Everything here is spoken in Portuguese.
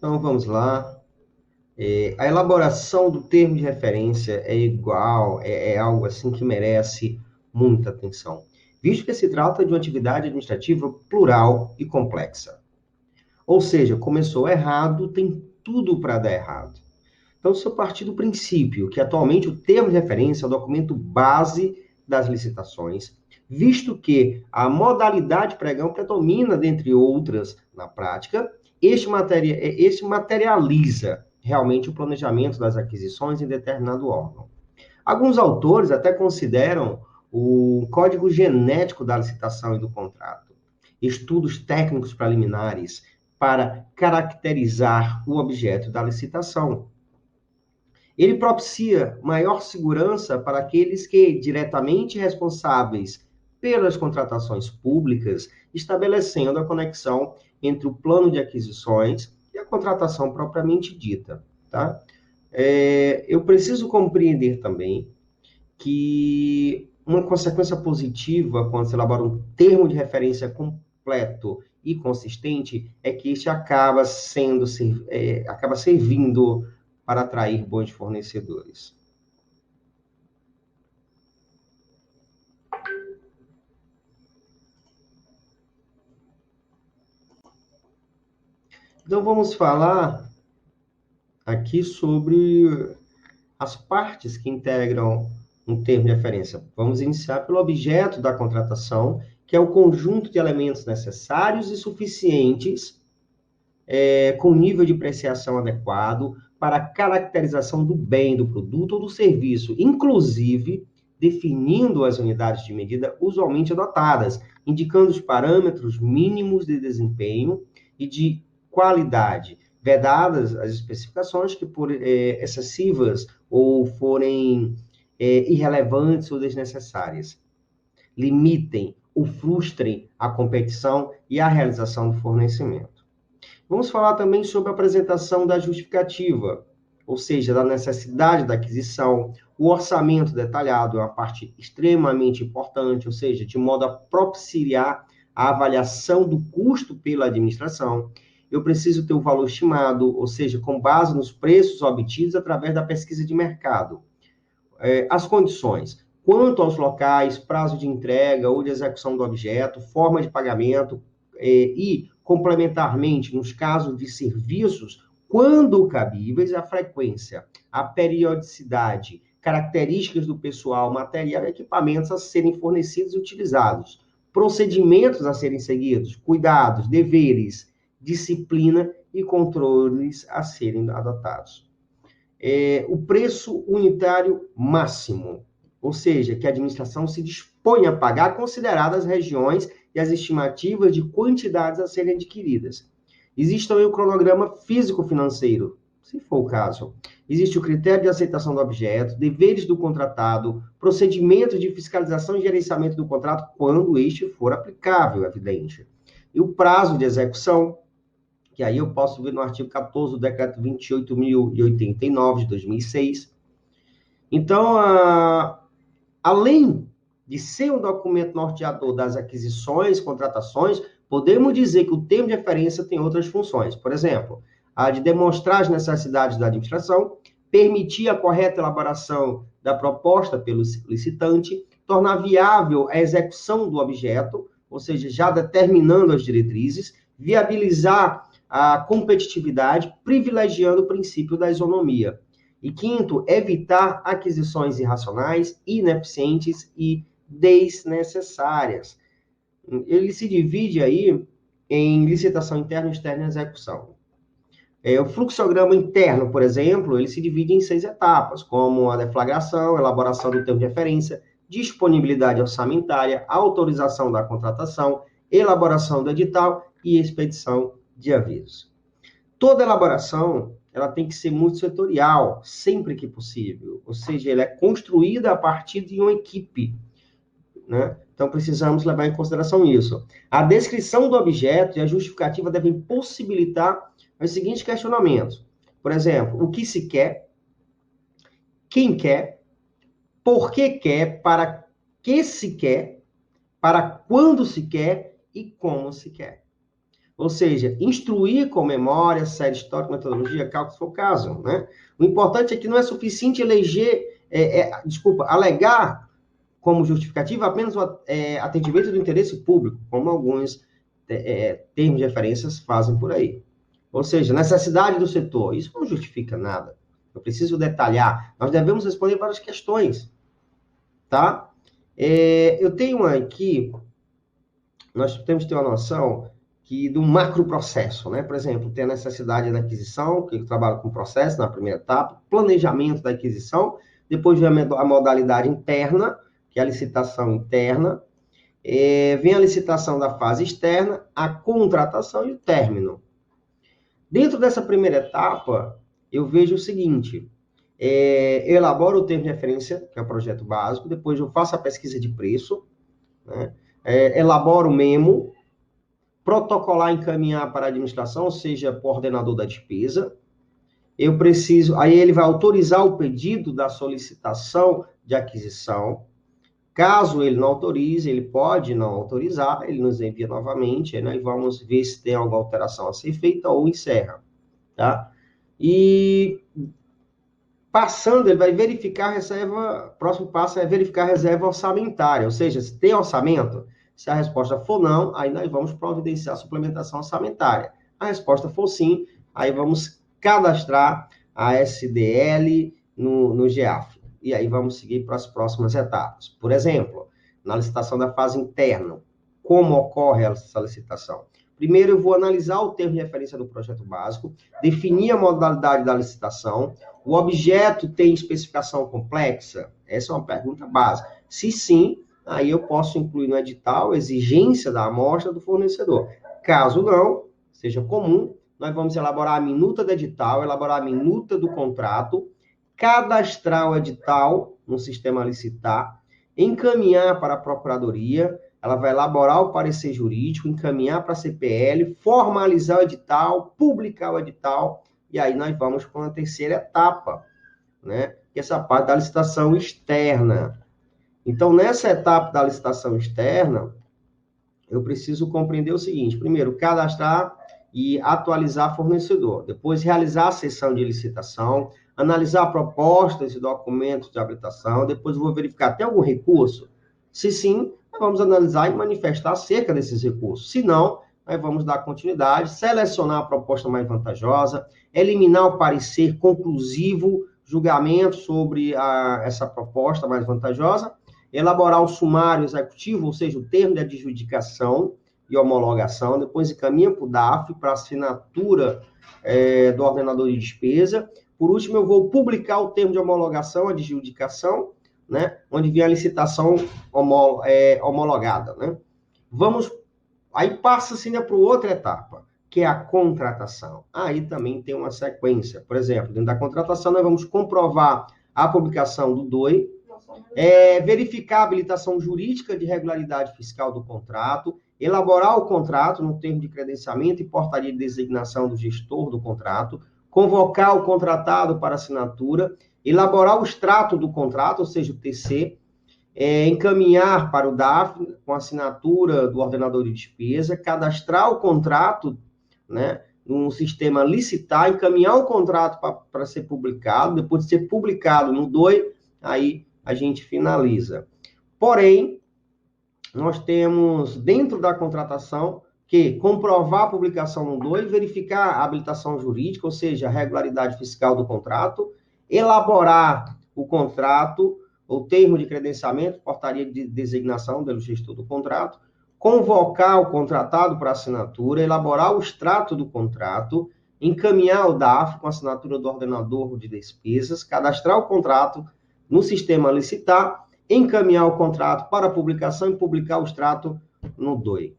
Então, vamos lá. A elaboração do termo de referência é algo assim que merece muita atenção, visto que se trata de uma atividade administrativa plural e complexa. Ou seja, começou errado, tem tudo para dar errado. Então, se eu partir do princípio que atualmente o termo de referência é o documento base das licitações, visto que a modalidade pregão predomina, dentre outras, na prática, este materializa realmente o planejamento das aquisições em determinado órgão. Alguns autores até consideram o código genético da licitação e do contrato, estudos técnicos preliminares para caracterizar o objeto da licitação. Ele propicia maior segurança para aqueles que, diretamente responsáveis pelas contratações públicas, estabelecendo a conexão entre o plano de aquisições e a contratação propriamente dita. Tá? Eu preciso compreender também que uma consequência positiva quando se elabora um termo de referência completo e consistente é que este acaba servindo para atrair bons fornecedores. Então, vamos falar aqui sobre as partes que integram um termo de referência. Vamos iniciar pelo objeto da contratação, que é o conjunto de elementos necessários e suficientes, com nível de preciação adequado para a caracterização do bem, do produto ou do serviço, inclusive definindo as unidades de medida usualmente adotadas, indicando os parâmetros mínimos de desempenho e de qualidade, vedadas as especificações que, por excessivas ou forem irrelevantes ou desnecessárias, limitem ou frustrem a competição e a realização do fornecimento. Vamos falar também sobre a apresentação da justificativa, ou seja, da necessidade da aquisição. O orçamento detalhado é uma parte extremamente importante, ou seja, de modo a propiciar a avaliação do custo pela administração. Eu preciso ter o valor estimado, ou seja, com base nos preços obtidos através da pesquisa de mercado. As condições, quanto aos locais, prazo de entrega ou de execução do objeto, forma de pagamento e, complementarmente, nos casos de serviços, quando cabíveis, a frequência, a periodicidade, características do pessoal, material e equipamentos a serem fornecidos e utilizados, procedimentos a serem seguidos, cuidados, deveres, disciplina e controles a serem adotados. O preço unitário máximo, ou seja, que a administração se dispõe a pagar, consideradas as regiões e as estimativas de quantidades a serem adquiridas. Existe também o cronograma físico-financeiro, se for o caso. Existe o critério de aceitação do objeto, deveres do contratado, procedimentos de fiscalização e gerenciamento do contrato, quando este for aplicável, evidente. E o prazo de execução, que aí eu posso ver no artigo 14 do decreto 28.089 de 2006. Então, além de ser um documento norteador das aquisições, contratações, podemos dizer que o termo de referência tem outras funções. Por exemplo, a de demonstrar as necessidades da administração, permitir a correta elaboração da proposta pelo licitante, tornar viável a execução do objeto, ou seja, já determinando as diretrizes, viabilizar a competitividade, privilegiando o princípio da isonomia. E quinto, evitar aquisições irracionais, ineficientes e desnecessárias. Ele se divide aí em licitação interna, externa e execução. O fluxograma interno, por exemplo, ele se divide em 6 etapas, como a deflagração, elaboração do termo de referência, disponibilidade orçamentária, autorização da contratação, elaboração do edital e expedição de avisos. Toda elaboração ela tem que ser multissetorial, sempre que possível, ou seja, ela é construída a partir de uma equipe, né? Então, precisamos levar em consideração isso. A descrição do objeto e a justificativa devem possibilitar os seguintes questionamentos. Por exemplo, o que se quer, quem quer, por que quer, para que se quer, para quando se quer e como se quer. Ou seja, instruir com memória, série histórica, metodologia, cálculo, se for o caso, né? O importante é que não é suficiente alegar como justificativa apenas o atendimento do interesse público, como alguns termos de referências fazem por aí. Ou seja, necessidade do setor, isso não justifica nada. Eu preciso detalhar. Nós devemos responder várias questões, tá? Eu tenho aqui, nós temos que ter uma noção do macro processo, né? Por exemplo, tem a necessidade da aquisição, que eu trabalho com processo na primeira etapa, planejamento da aquisição, depois vem a modalidade interna, que é a licitação interna, vem a licitação da fase externa, a contratação e o término. Dentro dessa primeira etapa, eu vejo o seguinte, eu elaboro o termo de referência, que é o projeto básico, depois eu faço a pesquisa de preço, né? Elaboro o memo, protocolar e encaminhar para a administração, ou seja, para o ordenador da despesa. Aí ele vai autorizar o pedido da solicitação de aquisição. Caso ele não autorize, ele pode não autorizar, ele nos envia novamente, né? E vamos ver se tem alguma alteração a ser feita ou encerra, tá? E passando, ele vai verificar a reserva, próximo passo é verificar a reserva orçamentária, ou seja, se tem orçamento. Se a resposta for não, aí nós vamos providenciar a suplementação orçamentária. A resposta for sim, aí vamos cadastrar a SDL no GEAF. E aí vamos seguir para as próximas etapas. Por exemplo, na licitação da fase interna, como ocorre essa licitação? Primeiro, eu vou analisar o termo de referência do projeto básico, definir a modalidade da licitação. O objeto tem especificação complexa? Essa é uma pergunta básica. Se sim, aí eu posso incluir no edital exigência da amostra do fornecedor. Caso não, seja comum, nós vamos elaborar a minuta do edital, elaborar a minuta do contrato, cadastrar o edital no sistema licitar, encaminhar para a procuradoria, ela vai elaborar o parecer jurídico, encaminhar para a CPL, formalizar o edital, publicar o edital, e aí nós vamos para uma terceira etapa, né? Que é essa parte da licitação externa. Então, nessa etapa da licitação externa, eu preciso compreender o seguinte: primeiro, cadastrar e atualizar fornecedor. Depois, realizar a sessão de licitação, analisar propostas e documentos de habilitação. Depois, eu vou verificar, tem algum recurso? Se sim, nós vamos analisar e manifestar acerca desses recursos. Se não, nós vamos dar continuidade, selecionar a proposta mais vantajosa, eliminar o parecer conclusivo, julgamento sobre essa proposta mais vantajosa, elaborar o sumário executivo, ou seja, o termo de adjudicação e homologação, depois encaminha para o DAF, para assinatura do ordenador de despesa. Por último, eu vou publicar o termo de homologação, adjudicação, né, onde vem a licitação homologada, né? Aí passa-se, né, para outra etapa, que é a contratação. Aí também tem uma sequência. Por exemplo, dentro da contratação, nós vamos comprovar a publicação do DOI, verificar a habilitação jurídica de regularidade fiscal do contrato, elaborar o contrato no termo de credenciamento e portaria de designação do gestor do contrato, convocar o contratado para assinatura, elaborar o extrato do contrato, ou seja, o TC, encaminhar para o DAF com assinatura do ordenador de despesa, cadastrar o contrato, né, no sistema licitar, encaminhar o contrato para ser publicado, depois de ser publicado no DOI, aí a gente finaliza. Porém, nós temos dentro da contratação que comprovar a publicação no DOI, verificar a habilitação jurídica, ou seja, a regularidade fiscal do contrato, elaborar o contrato, o termo de credenciamento, portaria de designação do gestor do contrato, convocar o contratado para assinatura, elaborar o extrato do contrato, encaminhar o DAF com assinatura do ordenador de despesas, cadastrar o contrato no sistema licitar, encaminhar o contrato para publicação e publicar o extrato no DOI.